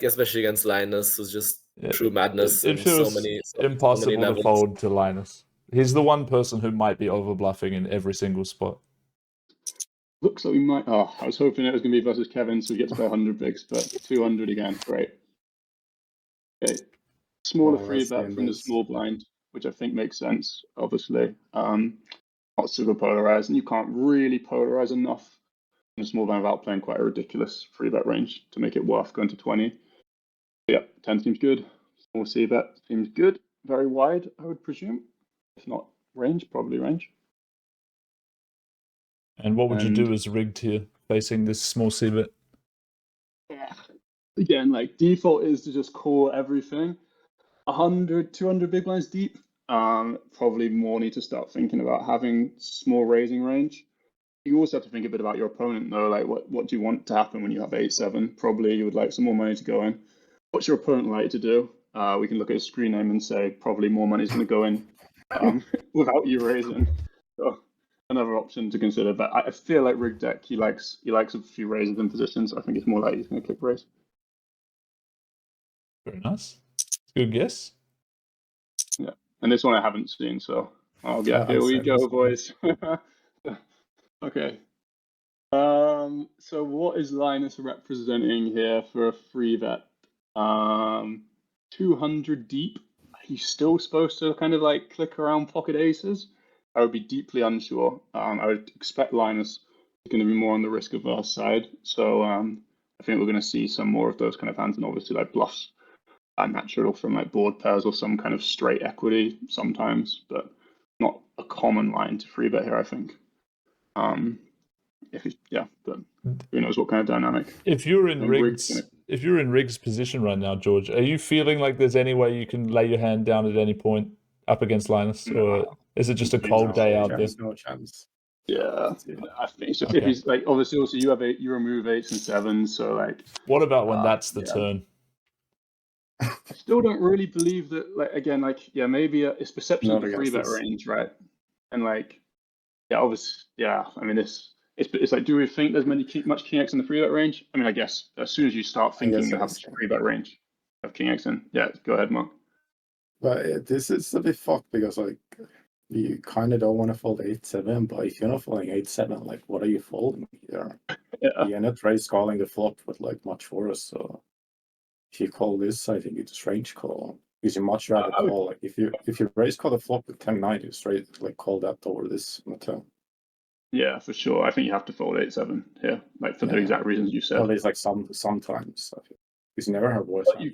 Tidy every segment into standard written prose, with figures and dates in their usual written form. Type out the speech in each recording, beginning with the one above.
especially against Linus, was just true madness It in so feels many impossible to levels. fold to Linus. He's the one person who might be overbluffing in every single spot. Looks like we might. Oh, I was hoping it was going to be versus Kevin, so we get to play 100 bigs, but 200 again. Great. Okay. Smaller free bet from the small blind, which I think makes sense, obviously. Not super polarized, and you can't really polarize enough in the small blind without playing quite a ridiculous free bet range to make it worth going to 20. Yeah, 10 seems good. Small C bet seems good. Very wide, I would presume. If not range, probably range. And what would you do as rigged here, facing this small C bet? Yeah. Again, like default is to just call everything. 100, 200 big blinds deep. Probably more need to start thinking about having small raising range. You also have to think a bit about your opponent though. Like what do you want to happen when you have 8-7? Probably you would like some more money to go in. What's your opponent like to do? We can look at his screen name and say probably more money is going to go in without you raising. So another option to consider. But I feel like rig deck he likes a few raises in positions. I think it's more likely he's going to click raise. Very nice. Good guess. Yeah, and this one I haven't seen, so here we go, boys. Okay. So what is Linus representing here for a free bet? 200 deep. Are you still supposed to kind of like click around pocket aces? I would be deeply unsure. I would expect Linus is going to be more on the risk averse side. So I think we're going to see some more of those kind of hands, and obviously like bluffs natural from like board pairs or some kind of straight equity sometimes, but not a common line to free bet here, I think. But who knows what kind of dynamic. If you're in Rig's position right now, George, are you feeling like there's any way you can lay your hand down at any point up against Linus, or is it just a cold day out there? No chance. Yeah, I think so. Okay. If he's like, obviously, also you remove 8s and 7s, so like. What about when that's the turn? I still don't really believe that. Like again, like maybe it's perception of the free bet range, right? And like, obviously, I mean, it's like, do we think there's much king X in the free bet range? I mean, I guess as soon as you start thinking you have free bet range of king X in, go ahead, Mark. But this is a bit fucked because like you kind of don't want to fold 8-7, but if you're not folding 8-7, like what are you folding here? You're not raise calling the flop with like much for us, so. If you call this, I think it's a strange call. Because you much rather call like if you raise call the flop with 10-9, you straight like call that over this on the turn. Yeah, for sure. I think you have to fold 8-7 here, like for the exact reasons you said. At least like sometimes. Because you never have worse. You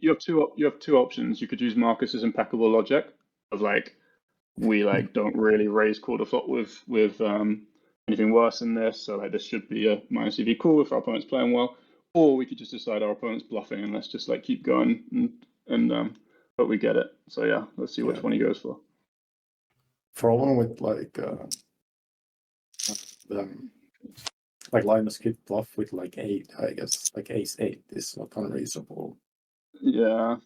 have two options. You could use Marcus's impeccable logic of like we like don't really raise call the flop with anything worse than this, so like this should be a minus EV call if our opponent's playing well. Or we could just decide our opponent's bluffing and let's just like keep going and but we get it. So yeah, let's see which one he goes for. Problem with like Linus could bluff with like 8, I guess. Like ace-8 is not unreasonable. Yeah.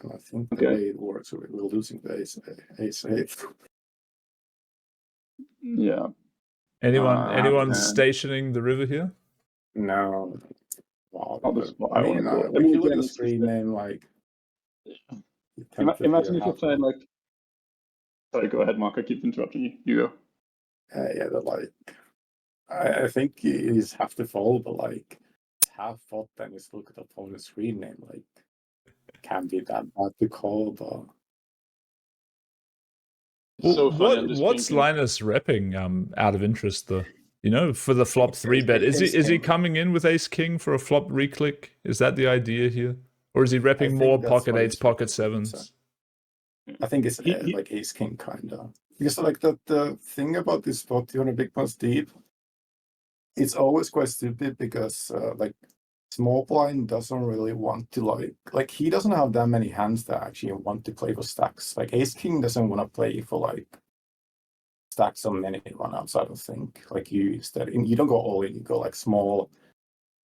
And I think the way it works, we're losing the ace-8. Yeah. Anyone stationing the river here? No. Not the spot I mean, if you look at the screen name, like. Imagine if you're playing like. Sorry, go ahead, Mark. I keep interrupting you. You go. But like. I think you just have to fold, but like. Half thought, then just look at the opponent's screen name. Like. Can't be that bad to call, but. What's Linus repping out of interest though? For the flop 3-bet, is he coming in with ace king for a flop reclick? Is that the idea here, or is he repping more pocket 8s, pocket 7s? I think it's like ace king kind of, because like the thing about this spot 200 big blinds deep, it's always quite stupid because like small blind doesn't really want to like he doesn't have that many hands that actually want to play for stacks. Like ace king doesn't want to play for like stacks on many runouts, I don't think. Like you don't go all in, you go like small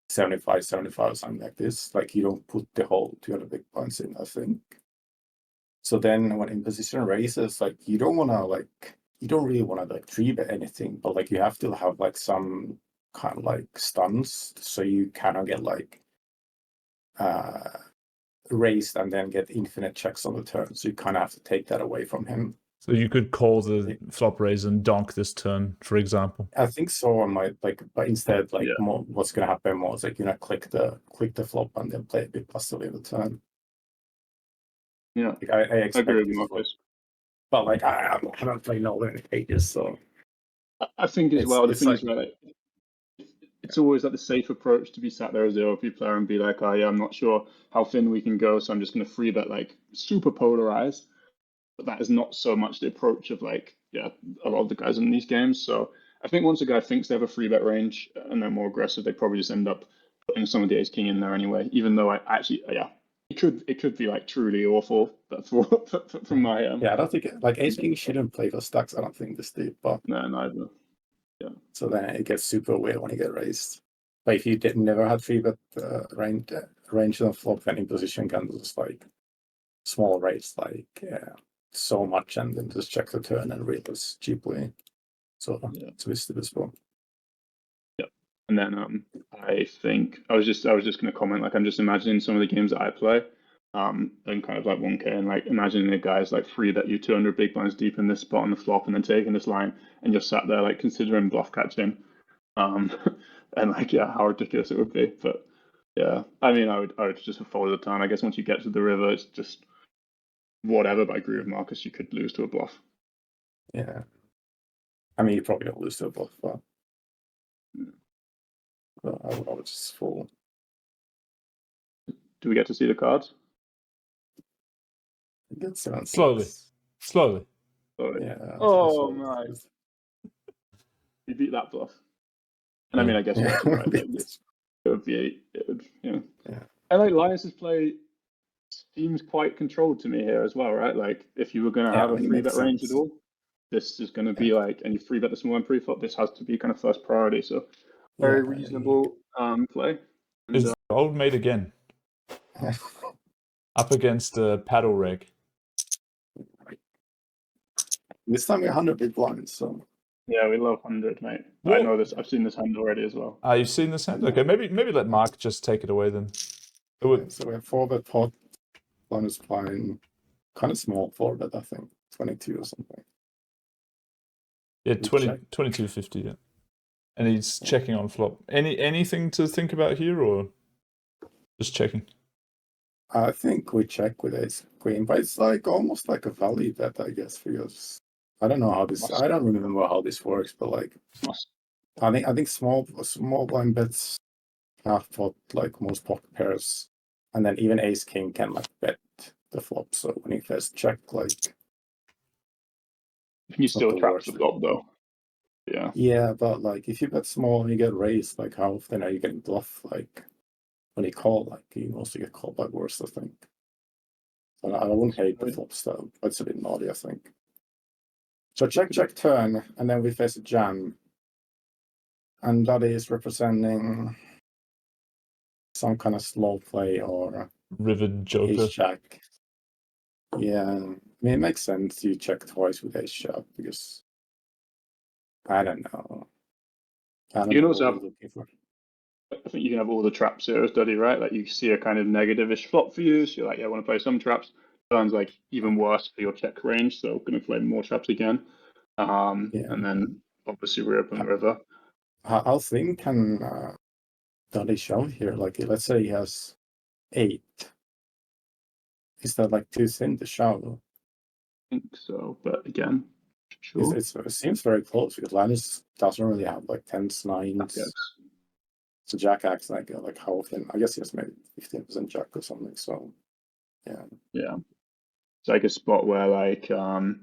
75, something like this. Like you don't put the whole 200 big blinds in, I think. So then when in position raises, like you don't really want to like 3-bet anything, but like you have to have like some kind of like stuns, so you cannot get like raised and then get infinite checks on the turn. So you kind of have to take that away from him. So you could call the flop raise and donk this turn, for example. I think so. I might but instead, more, what's going to happen more is click the flop and then play a bit passively the turn. Yeah, I expect agree with you, Marcus. But I haven't played Nolan in ages, so I think as well. The thing is, right, it's always the safe approach to be sat there as the OP player and be like, oh yeah, I'm not sure how thin we can go, so I'm just going to free bet super polarized. But that is not so much the approach of a lot of the guys in these games. So I think once a guy thinks they have a free bet range and they're more aggressive, they probably just end up putting some of the ace king in there anyway. Even though it could be truly awful. But from my I don't think ace king shouldn't play for stacks. I don't think this deep, but no, neither. Yeah. So then it gets super weird when you get raised. But if you never had free bet range on flop, then in position can just small raise so much and then just check the turn and realize cheaply. So it's visible. Yeah. And then I think I was just gonna comment, I'm just imagining some of the games that I play. And kind of 1K and imagining the guys free bet you 200 big blinds deep in this spot on the flop and then taking this line and you're sat there considering bluff catching. And how ridiculous it would be. But yeah, I mean I would just follow the turn. I guess once you get to the river it's just whatever, but I agree with Marcus, you could lose to a bluff. Yeah. I mean you probably don't lose to a bluff, but I would just fall. Do we get to see the cards? Slowly. Yeah. Oh my! You beat that bluff. And I mean, I guess you're right. It would be. Yeah. And Linus's play seems quite controlled to me here as well, right? If you were going to have a free bet range at all, this is going to be and you free bet the small one pre-flop. This has to be kind of first priority. So very reasonable play. Is the old mate again? Up against the paddle reg. This time we're 100 big blinds, so. Yeah, we love 100, mate. I know this. I've seen this hand already as well. You've seen this hand? Okay, maybe let Mark just take it away then. So we have 4-bet pot, Linus playing kind of small 4-bet, I think, 22 or something. Yeah, 22.50. Yeah, and he's checking on flop. Anything to think about here, or just checking? I think we check with ace queen, but it's almost like a value bet, I guess, because I don't know how this. I don't remember how this works, but I think small blind bets half pot most pocket pairs, and then even ace king can bet the flop. So when he first check, you still trap the flop though. Yeah. Yeah, but if you bet small and you get raised, how often are you getting bluff? When you call, you also get called by worse, I think. So I wouldn't hate the flop style, but it's a bit naughty, I think. So check turn, and then we face a jam. And that is representing some kind of slow play or river joker. Ace jack. Yeah, I mean, it makes sense you check twice with ace jack because I don't know. You can also have, I think you can have all the traps here as Duddy, right? You see a kind of negative-ish flop for you, so you're I want to play some traps. Sounds even worse for your check range, so going to play more traps again. And then obviously reopen the river. How thin can Duddy show here? Let's say he has 8. Is that too thin to show? I think so, but again, sure. It seems very close because Linus doesn't really have 10s, 9s. So Jack acts how often? I guess he has maybe 15% Jack or something. So yeah. It's a spot where the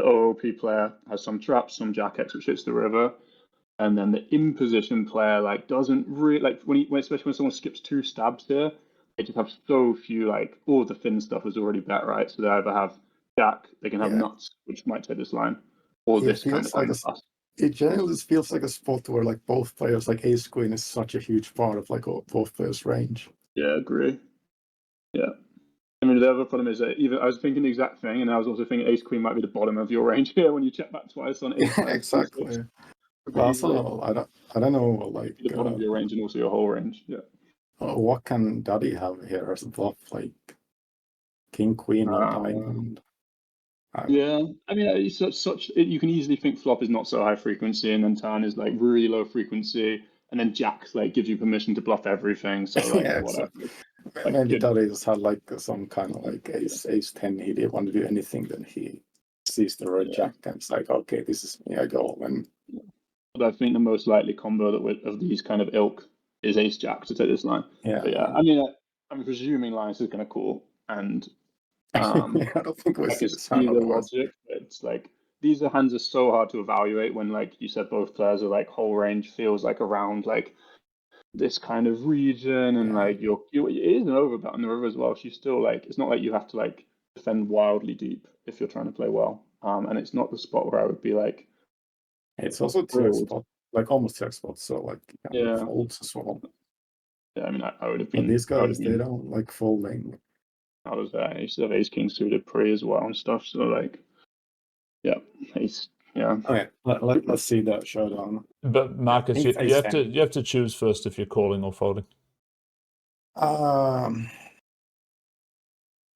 OOP player has some traps, some Jack X which hits the river, and then the in position player doesn't really especially when someone skips 2 stabs here, they just have so few all the thin stuff is already bet, right? So they either have Jack, they can have nuts, which might take this line, or this kind of it generally feels like a spot where both players ace queen is such a huge part of both players' range. Yeah, agree. Yeah. I mean, the other problem is that I was thinking the exact thing, and I was also thinking ace queen might be the bottom of your range here when you check back twice on ace. Exactly. Also, I don't know the bottom of your range and also your whole range. Yeah. what can Daddy have here as a bluff? Like King, Queen, not Diamond. Yeah, I mean, it's such you can easily think flop is not so high frequency, and then turn is like really low frequency, and then Jack like gives you permission to bluff everything. So like Yeah, whatever. Like, maybe Daddy just had like some kind of like ace 10. He didn't want to do anything. Then he sees the red Jack and it's like, okay, this is me. I go and. But I think the most likely combo that of these kind of ilk is ace Jack to take this line. Yeah, but yeah. I mean, I'm presuming Linus is going to call, and I don't think we see this hand otherwise. Logic. It's like these hands are so hard to evaluate when, like you said, both players are like whole range feels like around like this kind of region, and like it is an overbet on the river as well. She's still like it's not like you have to like defend wildly deep if you're trying to play well. And it's not the spot where I would be like. It's also 2x spot, like almost 2x spot, so like folds as well. Yeah, I mean, I would have been. But these guys, they don't like folding. I was there. I used to have ace king suited pre as well and stuff. So like, yeah, ace. Yeah. Okay, let's see that showdown. But Marcus, you have to choose first if you're calling or folding.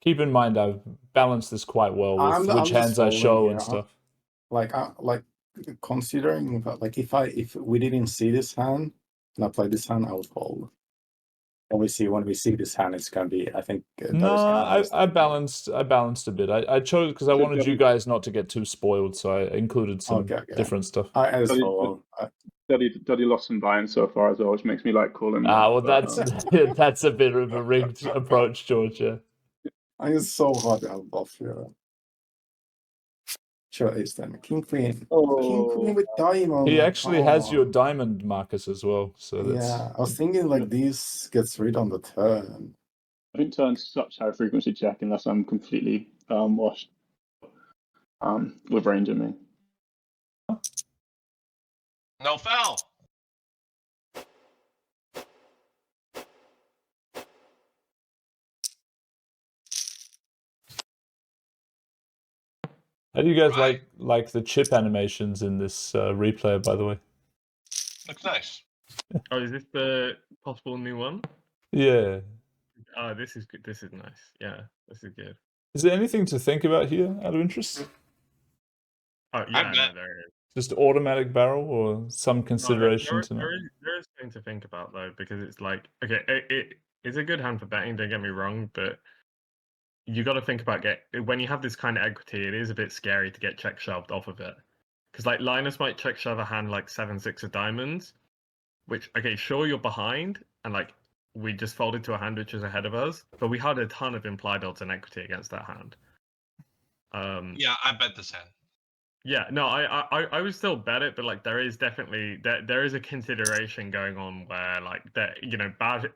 Keep in mind, I've balanced this quite well with which hands I show and stuff. Like considering that, like if we didn't see this hand and I played this hand, I would fold. Obviously, when we see this hand, it's gonna be. I think. I balanced a bit. I chose because I wanted you guys not to get too spoiled, so I included some different stuff. Daddy lost some buy-in so far as well, which makes me like calling. Well, that's a bit of a rigged approach, George. Yeah. I think it's so hard to have buff here. Sure, ace 10. King Queen. King Queen with diamond. He actually has your diamond, Marcus, as well. So that's... Yeah, I was thinking like these gets rid on the turn. I think turn's such high frequency check unless I'm completely washed with range in me. No foul. How do you guys like the chip animations in this replay, by the way? Looks nice. Oh, is this the possible new one? Yeah. Oh, this is good. This is nice. Yeah, this is good. Is there anything to think about here out of interest? Oh, yeah, no, there is. Just automatic barrel or some consideration to there is something to think about, though, because it's like, okay, it is a good hand for betting, don't get me wrong, but you got to think about when you have this kind of equity, it is a bit scary to get check shoved off of it. Because like Linus might check shove a hand like 7-6 of diamonds, which, okay, sure, you're behind, and like we just folded to a hand which is ahead of us, but we had a ton of implied odds and equity against that hand. Yeah, I bet this hand. Yeah, no, I would still bet it, but like there is definitely there is a consideration going on where like that, you know, bad,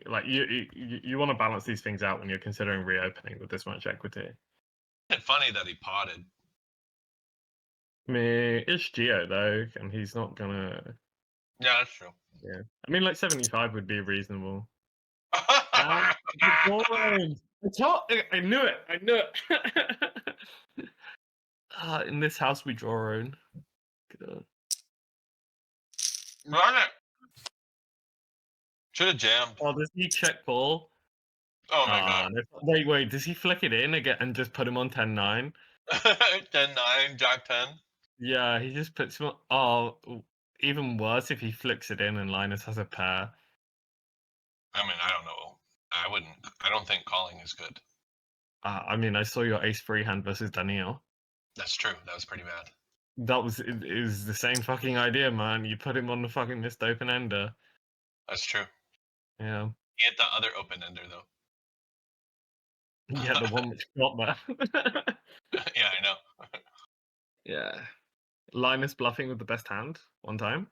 like you want to balance these things out when you're considering reopening with this much equity. It's funny that he potted. I mean, it's Geo though, and he's not gonna. Yeah, that's true. Yeah, I mean, like 75 would be reasonable. I knew it. I knew it. In this house, we draw our own. Run it. Should have jammed. Oh, does he check ball? Oh my god. Wait. Does he flick it in again and just put him on 10-9? 10-9, Jack 10. Yeah, he just puts him on. Oh, even worse if he flicks it in and Linus has a pair. I mean, I don't know. I don't think calling is good. I mean, I saw your ace free hand versus Daniel. That's true. That was pretty bad. That was it was the same fucking idea, man. You put him on the fucking missed open ender. That's true. Yeah. He hit the other open ender though. Yeah, the one which got that. Yeah, I know. Yeah. Linus bluffing with the best hand one time.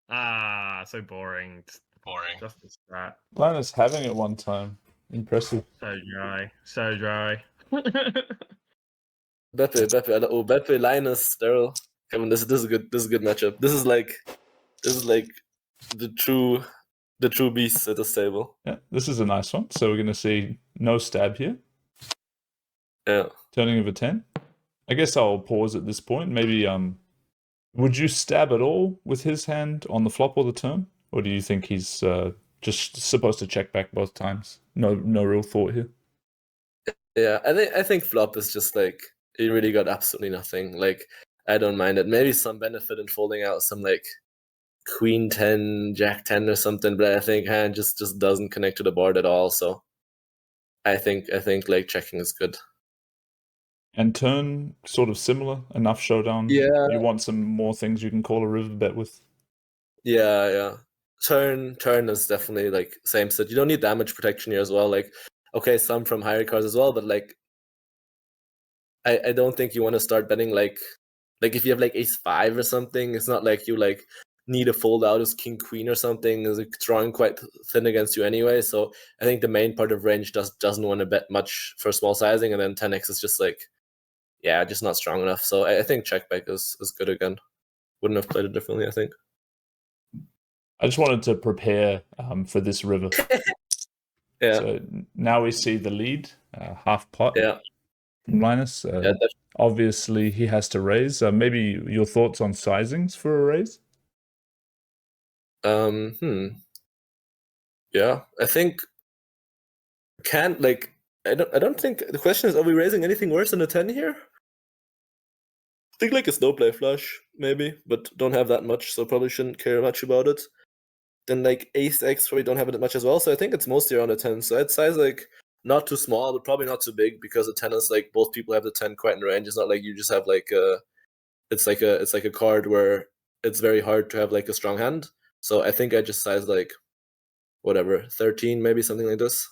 So boring. Boring. Just a strat. Linus having it one time. Impressive. So dry. So dry. Beppe, Linus, Daryl. Kevin, this is a good matchup. This is like the true beasts at this table. Yeah, this is a nice one. So we're gonna see no stab here. Yeah. Turning of a 10. I guess I'll pause at this point. Maybe Would you stab at all with his hand on the flop or the turn? Or do you think he's just supposed to check back both times? No real thought here. Yeah, I think flop is just like he really got absolutely nothing. Like I don't mind it. Maybe some benefit in folding out some like Queen 10, Jack 10 or something, but I think hand just doesn't connect to the board at all. So I think like checking is good. And turn sort of similar, enough showdown. Yeah. You want some more things you can call a river bet with. Yeah. Turn is definitely like same set. You don't need damage protection here as well. Like okay, some from higher cards as well, but like I don't think you want to start betting like if you have like ace 5 or something, it's not like you like need a fold out as king queen or something. Is like drawing quite thin against you anyway. So I think the main part of range doesn't want to bet much for small sizing, and then 10x is just like just not strong enough. So I think check back is good again. Wouldn't have played it differently, I think. I just wanted to prepare for this river. Yeah. So now we see the lead, half pot. Yeah. From Linus. Obviously, he has to raise. Maybe your thoughts on sizings for a raise? Yeah, I think I don't think the question is, are we raising anything worse than a 10 here? I think like a slow play flush, maybe, but don't have that much, so probably shouldn't care much about it. Then like ace X probably don't have it that much as well, so I think it's mostly around a 10. So I'd size like not too small, but probably not too big, because a 10 is like both people have the 10 quite in range. It's not like you just have like it's like a card where it's very hard to have like a strong hand. So I think I just size like whatever, 13 maybe, something like this.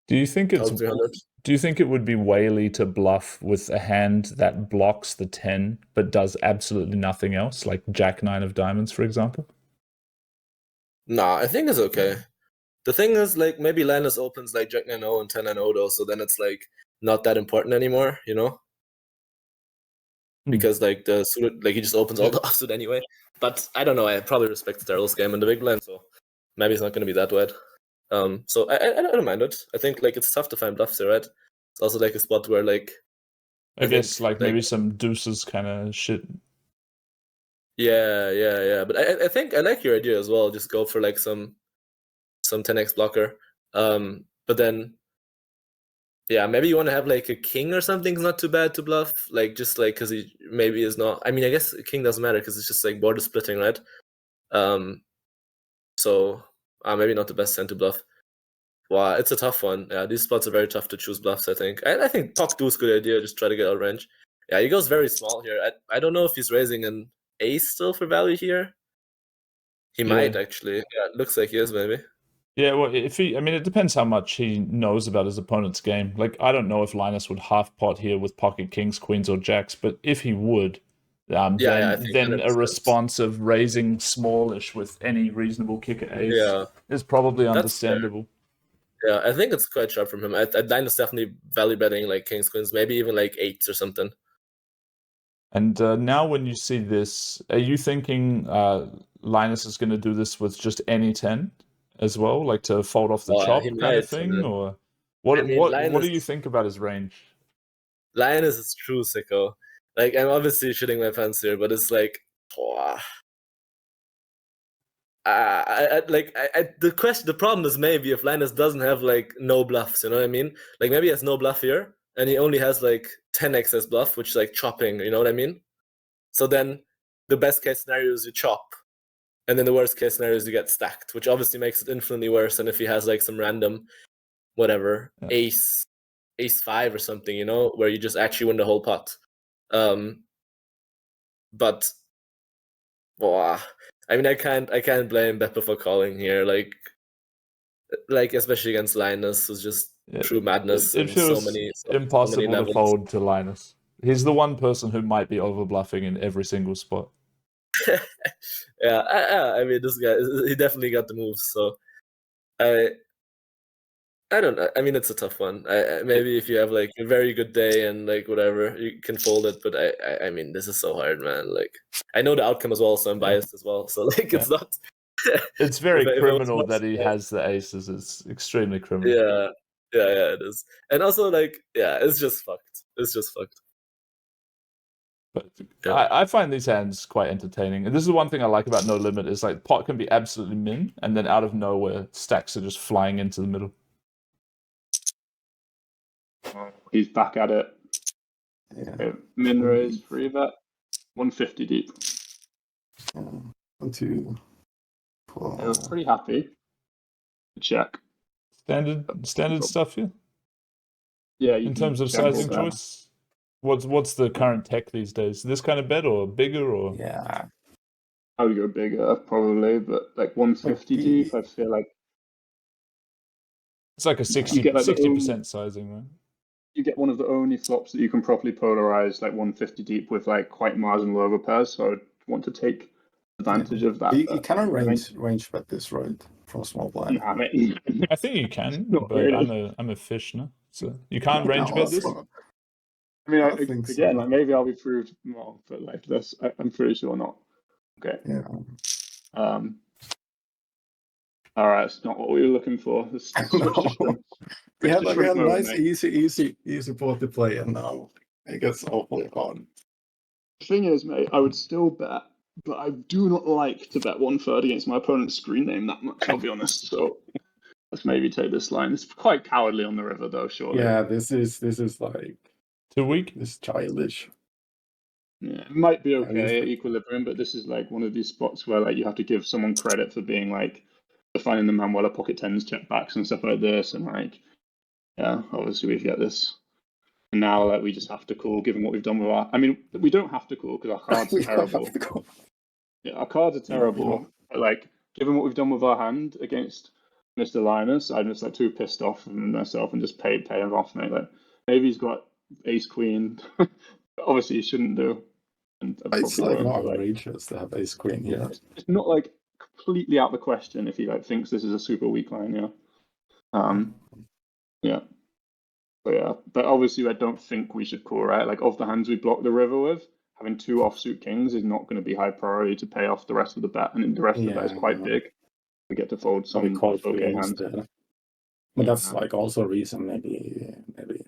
Do you think it would be whaley to bluff with a hand that blocks the 10 but does absolutely nothing else, like Jack 9 of diamonds, for example? Nah, I think it's okay. The thing is, like, maybe Linus opens like Jack 9-0 and 10-9 though, so then it's like not that important anymore, you know? Because like the suited, like he just opens all the offsuit anyway. But I don't know. I probably respect Daryl's game in the big blind, so maybe it's not going to be that wide. So I don't mind it. I think like it's tough to find bluffs here, right? It's also like a spot where like I guess like maybe some deuces kind of shit. Yeah. But I think I like your idea as well. Just go for like some 10x blocker. But then maybe you want to have like a king or something. It's not too bad to bluff. Like just like because he maybe is not. I mean, I guess a king doesn't matter because it's just like border splitting, right? So maybe not the best hand to bluff. Wow, it's a tough one. Yeah, these spots are very tough to choose bluffs, I think. I think Pock 2 is a good idea, just try to get out of range. Yeah, he goes very small here. I don't know if he's raising an ace still for value here. He might, actually. Yeah, it looks like he is, maybe. Yeah, well, it depends how much he knows about his opponent's game. Like, I don't know if Linus would half pot here with pocket kings, queens, or jacks, but if he would, then a response of raising smallish with any reasonable kicker ace is probably understandable. Yeah, I think it's quite sharp from him. Linus definitely value betting like kings, queens, maybe even like eights or something. And now when you see this, are you thinking Linus is going to do this with just any 10 as well, like to fold off the chop kind of thing? Or what do you think about his range? Linus is true sicko. Like, I'm obviously shitting my pants here, but it's like, the problem is maybe if Linus doesn't have like no bluffs, you know what I mean? Like maybe he has no bluff here, and he only has like 10x as bluff, which is like chopping, you know what I mean? So then the best case scenario is you chop, and then the worst case scenario is you get stacked, which obviously makes it infinitely worse than if he has like some random whatever ace 5 or something, you know, where you just actually win the whole pot. But I mean, I can't blame Beppa for calling here, like especially against Linus, who's just true madness. It feels impossible to fold to Linus. He's the one person who might be over bluffing in every single spot. I mean, this guy, he definitely got the moves. So I don't know. I mean, it's a tough one. Maybe if you have like a very good day and like whatever, you can fold it. But I mean, this is so hard, man. Like, I know the outcome as well, so I'm biased as well. So like, it's not. It's very criminal that he has the aces. It's extremely criminal. Yeah, it is. And also, like, it's just fucked. It's just fucked. But I find these hands quite entertaining. And this is one thing I like about No Limit is like pot can be absolutely min, and then out of nowhere, stacks are just flying into the middle. He's back at it. Yeah. Okay, min raise, free bet, 150 deep. 1, 2, 4. I was pretty happy. Check. Standard stuff here. Yeah. In terms of sizing choice, what's the current tech these days? This kind of bet or bigger or? Yeah. I would go bigger probably, but like 150 deep, I feel like it's like a 60% sizing, right? You get one of the only flops that you can properly polarize like 150 deep with like quite marginal overpairs. So I would want to take advantage of that. You cannot range bet this, right? From small blind. Nah, I think you can, Not but really. I'm a fish, no? So you can't range bet this? I mean, again, so. like maybe I'll be proved wrong, but like this, I'm pretty sure not. Okay. Yeah. All right, it's not what we were looking for. We had like a nice, easy board to play, and now it gets awfully hard. The thing is, mate, I would still bet, but I do not like to bet 1/3 against my opponent's screen name that much, I'll be honest. So let's maybe take this line. It's quite cowardly on the river, though, surely. Yeah, this is like too weak. This is childish. Yeah, it might be okay at equilibrium, but this is like one of these spots where like you have to give someone credit for being like finding the Manuela pocket tens, check backs, and stuff like this, and like, yeah, obviously we get this. And now like we just have to call, given what we've done with our. I mean, we don't have to call because our cards are terrible. Yeah, our cards are terrible. But like, given what we've done with our hand against Mr. Linus, I'm just like too pissed off with myself and just pay him off, mate. Like, maybe he's got ace queen. Obviously, he shouldn't do. And it's like not outrageous to have ace queen here. It's not like completely out of the question if he like thinks this is a super weak line. Yeah. But obviously I don't think we should call, right? Like of the hands we block the river with, having 2 offsuit kings is not going to be high priority to pay off the rest of the bet, and the rest of the bet is quite big. We get to fold some okay hands. But that's like also a reason maybe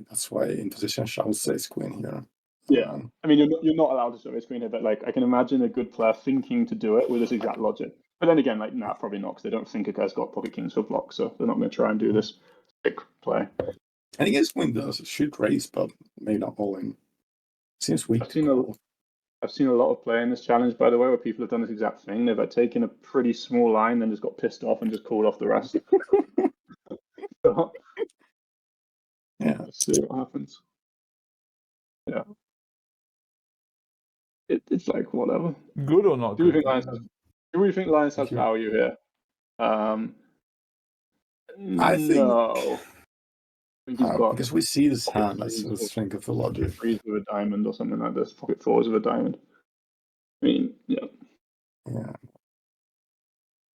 that's why in position shoves ace queen here. Yeah, I mean you're not allowed to show ace queen here, but like I can imagine a good player thinking to do it with this exact logic. But then again, like nah, probably not, because they don't think a guy's got pocket kings for block, so they're not going to try and do this big play. I think ace queen does should raise, but maybe not all in. Seems weak. I've seen a lot of play in this challenge, by the way, where people have done this exact thing. They've like, taken a pretty small line, then just got pissed off and just called off the rest. Yeah. Let's see what happens. Yeah. It's like whatever. Good or not? Do we think Linus has value here? I think no. I think he's got because we see this hand. Let's think of the logic. Threes with a diamond or something like this. Pocket fours with a diamond. I mean, yeah. Yeah.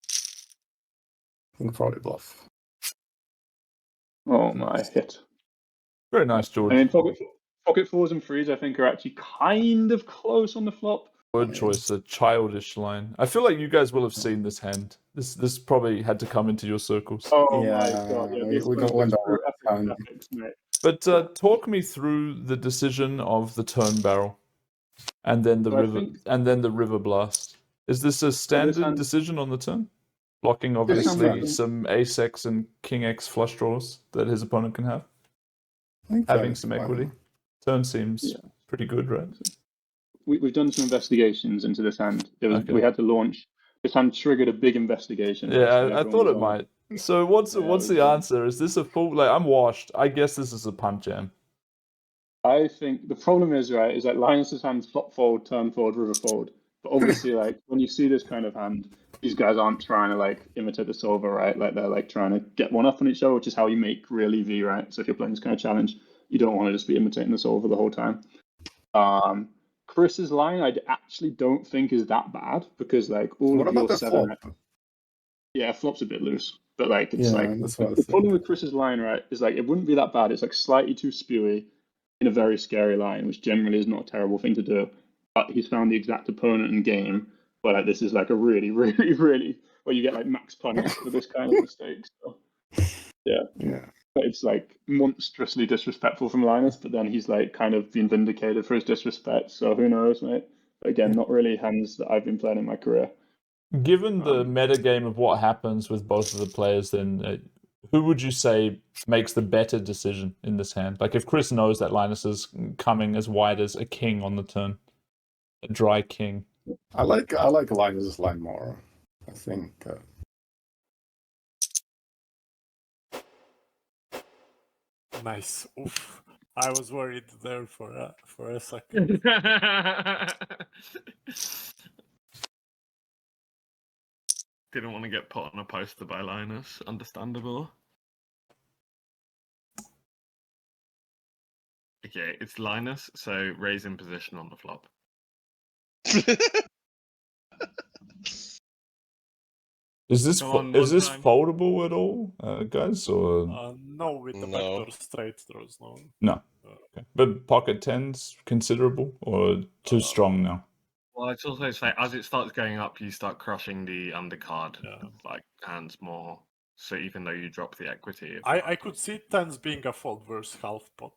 I think probably bluff. Oh my hit. Very nice, George. I mean, pocket fours and threes, I think, are actually kind of close on the flop. Word choice, a childish line. I feel like you guys will have seen this hand. This probably had to come into your circles. Oh my god! Yeah, we got one down. But talk me through the decision of the turn barrel, and then the river blast. Is this a standard decision on the turn? Blocking obviously some ace x and king x flush draws that his opponent can have. Having some equity. Turn seems pretty good, right? We've done some investigations into this hand. We had to launch. This hand triggered a big investigation. Yeah, I thought it might. So what's the answer? Is this a full? Like I'm washed. I guess this is a punt jam. I think the problem is that Linus's hands flop fold, turn fold, river fold. But obviously, like when you see this kind of hand, these guys aren't trying to like imitate the solver, right? Like they're like trying to get one up on each other, which is how you make real EV, right? So if you're playing this kind of challenge, you don't want to just be imitating the solver the whole time. Chris's line, I actually don't think is that bad because like all what of about your the 7. flop? Yeah, flop's a bit loose, but like it's the problem with Chris's line, right, is like it wouldn't be that bad. It's like slightly too spewy in a very scary line, which generally is not a terrible thing to do. But he's found the exact opponent in game where like this is like a really, really, really where you get like max punish for this kind of mistake. So yeah. But it's like monstrously disrespectful from Linus, but then he's like kind of been vindicated for his disrespect. So who knows, mate? But again, not really hands that I've been playing in my career. Given the metagame of what happens with both of the players, then who would you say makes the better decision in this hand? Like if Chris knows that Linus is coming as wide as a king on the turn, a dry king. I like Linus's line more. I think. Nice. Oof. I was worried there for a second. Didn't want to get put on a poster by Linus. Understandable. Okay, it's Linus, so raise in position on the flop. Is this foldable at all, guys? Or no, with the backdoor straight throws, no. No. Okay. But pocket tens considerable or too strong now? Well, it's also say as it starts going up, you start crushing the undercard like hands more. So even though you drop the equity, I could see tens being a fold versus half pot.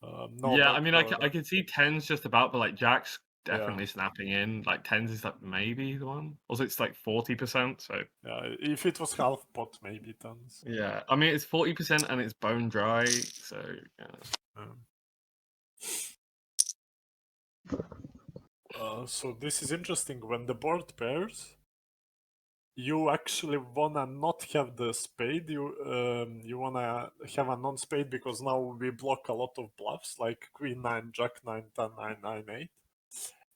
No yeah, I mean, I could see tens just about, but like jacks definitely snapping in. Like tens is like maybe the one. Also, it's like 40%. So yeah, if it was half pot, maybe tens. Yeah, I mean it's 40% and it's bone dry. So yeah. So this is interesting. When the board pairs, you actually wanna not have the spade. You wanna have a non-spade because now we block a lot of bluffs like queen 9, jack 9, 10, 9, 9, 8,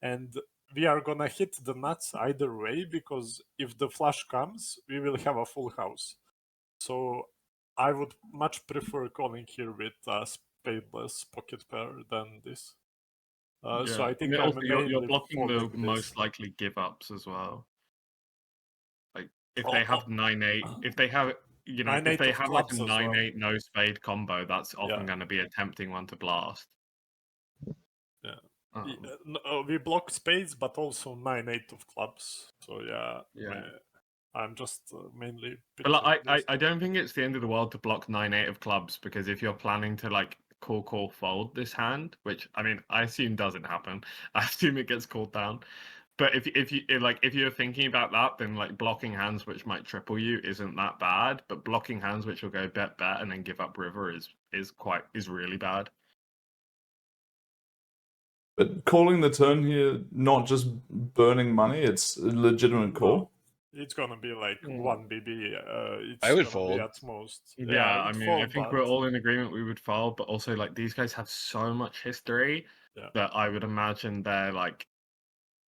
and we are gonna hit the nuts either way because if the flush comes, we will have a full house. So I would much prefer calling here with a spadeless pocket pair than this. So I think also, you're blocking the most likely give ups as well. If they have 9-8, if they have, you know, if they have like a 9-8 no spade combo, that's often going to be a tempting one to blast. Yeah. We block spades, but also 9-8 of clubs. So I'm just mainly. But like, I don't think it's the end of the world to block 9-8 of clubs, because if you're planning to like call fold this hand, which I mean I assume doesn't happen, I assume it gets called down. But if you're thinking about that, then like blocking hands which might triple you isn't that bad. But blocking hands which will go bet and then give up river is really bad. But calling the turn here, not just burning money, it's a legitimate call. It's gonna be like 1 BB. I would fold at most. Yeah, I mean, I think we're all in agreement we would fold, but also like these guys have so much history that I would imagine they're like,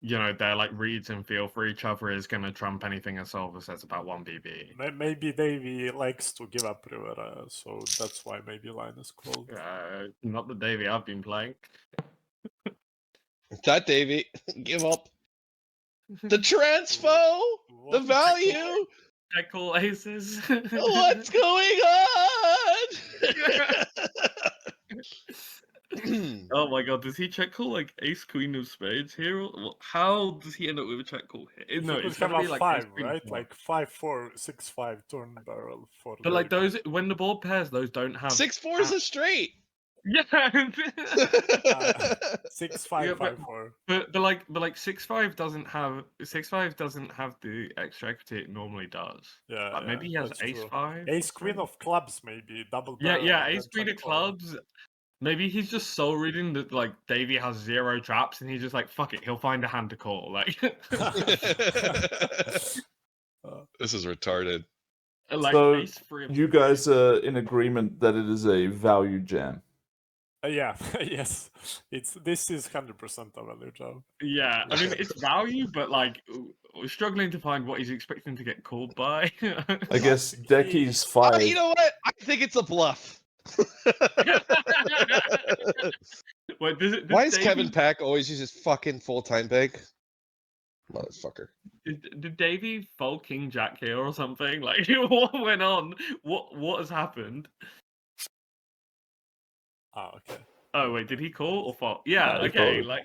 you know, their like reads and feel for each other is going to trump anything a solver says about 1 BB. Maybe Davey likes to give up river, so that's why maybe Linus called. Not the Davey I've been playing. That Davey, give up. The transfo, the value. Check call aces. What's going on? Oh my god, does he check call like ace queen of spades here? How does he end up with a check call here? No, it's gonna be like 5, right? Like 5-4, 6-5 turn barrel for. But like those, when the board pairs, those don't have 6-4 is a straight. Yeah. 6-5, 5-4. But like 6-5 doesn't have the extra equity it normally does. Yeah. Like maybe he has ace-5. Ace queen of clubs, maybe double. Yeah, ace queen of clubs. Maybe he's just soul reading that like Davey has 0 traps and he's just like, fuck it, he'll find a hand to call. Like this is retarded. Like so you guys are in agreement that it is a value jam. Yeah, yes. This is 100% a value jam. Yeah, I mean it's value, but like we're struggling to find what he's expecting to get called by. I guess Decky's 5. You know what? I think it's a bluff. Wait, why is Kevin Pack always use his fucking full-time big? Motherfucker. Did Davey fold King Jack here or something? Like, what went on? What has happened? Oh, okay. Oh wait, did he call or fold? Yeah, okay, like.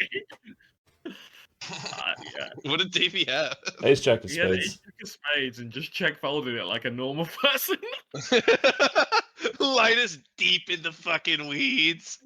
Yeah. What did Davey have? Ace Jack of He had spades. Ace Jack of spades and just check folded it like a normal person. Linus deep in the fucking weeds.